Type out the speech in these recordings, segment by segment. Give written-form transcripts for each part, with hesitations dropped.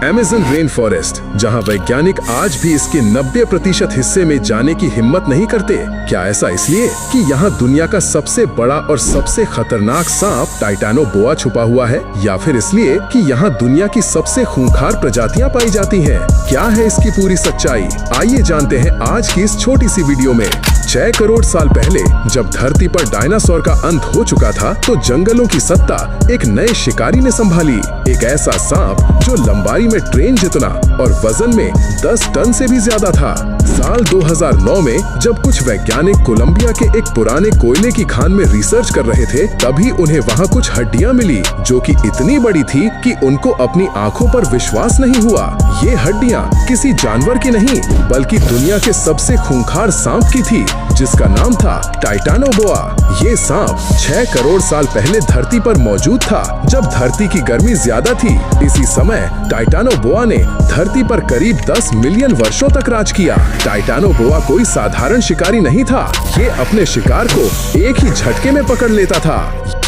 Amazon rain forest, जहां वैज्ञानिक आज भी इसके 90% हिस्से में जाने की हिम्मत नहीं करते। क्या ऐसा इसलिए कि यहां दुनिया का सबसे बड़ा और सबसे खतरनाक सांप टाइटैनोबोआ छुपा हुआ है, या फिर इसलिए कि यहां दुनिया की सबसे खूंखार प्रजातियां पाई जाती हैं? क्या है इसकी पूरी सच्चाई? आइए जानते हैं आज की इस छोटी सी वीडियो में। 6 करोड़ साल पहले जब धरती पर डायनासोर का अंत हो चुका था, तो जंगलों की सत्ता एक नए शिकारी ने संभाली। एक ऐसा सांप जो लंबाई में ट्रेन जितना और वजन में 10 टन से भी ज्यादा था। साल 2009 में जब कुछ वैज्ञानिक कोलंबिया के एक पुराने कोयले की खान में रिसर्च कर रहे थे, तभी उन्हें वहां कुछ हड्डियां मिली जो कि इतनी बड़ी थी कि उनको अपनी आंखों पर विश्वास नहीं हुआ। ये हड्डियां किसी जानवर की नहीं, बल्कि दुनिया के सबसे खूंखार सांप की थी, जिसका नाम था टाइटैनोबोआ। ये सांप 6 करोड़ साल पहले धरती पर मौजूद था, जब धरती की गर्मी ज्यादा थी। इसी समय टाइटैनोबोआ ने धरती पर करीब 10 मिलियन वर्षों तक राज किया। टाइटैनोबोआ कोई साधारण शिकारी नहीं था। ये अपने शिकार को एक ही झटके में पकड़ लेता था।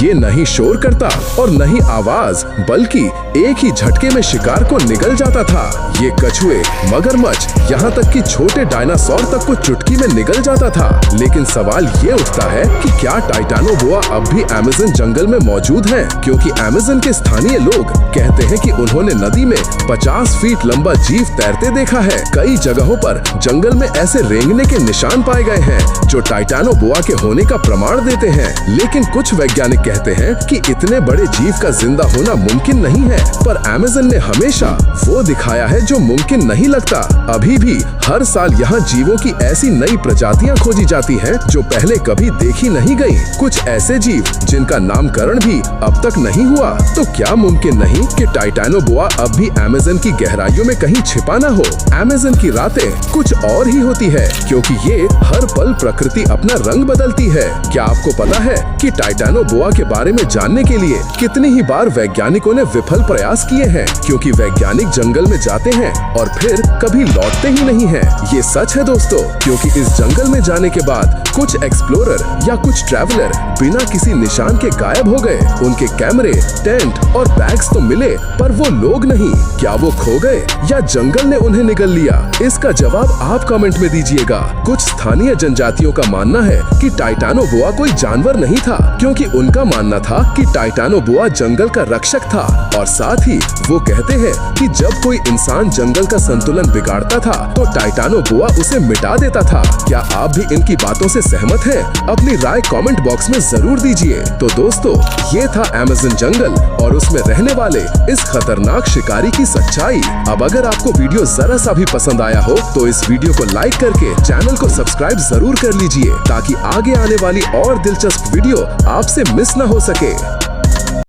ये नहीं शोर करता और नहीं आवाज, बल्कि एक ही झटके में शिकार को निगल जाता था। ये कछुए, मगरमच्छ, यहाँ तक कि छोटे डायनासोर तक को चुटकी में निगल जाता था। लेकिन सवाल ये उठता है कि क्या टाइटैनोबोआ अब भी अमेज़न जंगल में मौजूद है? क्योंकि अमेज़न के स्थानीय लोग कहते हैं कि उन्होंने नदी में 50 फीट लंबा जीव तैरते देखा है। कई जगहों पर जंगल में ऐसे रेंगने के निशान पाए गए हैं जो टाइटैनोबोआ के होने का प्रमाण देते हैं। लेकिन कुछ वैज्ञानिक कहते हैं कि इतने बड़े जीव का जिंदा होना मुमकिन नहीं है, पर अमेज़न ने हमेशा वो दिखाया है जो मुमकिन नहीं लगता। अभी भी हर साल यहाँ जीवों की ऐसी नई प्रजातियां खोजी जाती हैं जो पहले कभी देखी नहीं गई। कुछ ऐसे जीव जिनका नामकरण भी अब तक नहीं हुआ। तो क्या मुमकिन नहीं कि टाइटैनोबोआ अब भी अमेज़न की गहराइयों में कहीं छिपा न हो? अमेज़न की रातें कुछ और ही होती है, क्योंकि ये हर पल प्रकृति अपना रंग बदलती है। क्या आपको पता है कि टाइटैनोबोआ के बारे में जानने के लिए कितनी ही बार वैज्ञानिकों ने विफल प्रयास किए हैं? क्योंकि वैज्ञानिक जंगल में जाते हैं और फिर कभी लौटते ही नहीं हैं। ये सच है दोस्तों, क्योंकि इस जंगल में जाने के बाद कुछ एक्सप्लोरर या कुछ ट्रैवलर बिना किसी निशान के गायब हो गए। उनके कैमरे, टेंट और बैग्स तो मिले, पर वो लोग नहीं। क्या वो खो गए या जंगल ने उन्हें निगल लिया? इसका जवाब आप कमेंट में दीजिएगा। कुछ स्थानीय जनजातियों का मानना है कि टाइटैनोबोआ कोई जानवर नहीं था, क्योंकि उनका मानना था कि टाइटैनोबोआ जंगल का रक्षक था। और साथ ही वो कहते हैं कि जब कोई इंसान जंगल का संतुलन बिगाड़ता था, तो टाइटैनोबोआ उसे मिटा देता था। क्या आप भी इनकी बातों से सहमत हैं? अपनी राय कमेंट बॉक्स में जरूर दीजिए। तो दोस्तों, ये था अमेज़न जंगल और उसमें रहने वाले इस खतरनाक शिकारी की सच्चाई। अब अगर आपको वीडियो जरा सा भी पसंद आया हो, तो इस वीडियो को लाइक करके चैनल को सब्सक्राइब जरूर कर लीजिए, ताकि आगे आने वाली और दिलचस्प वीडियो आपसे मिस न हो सके।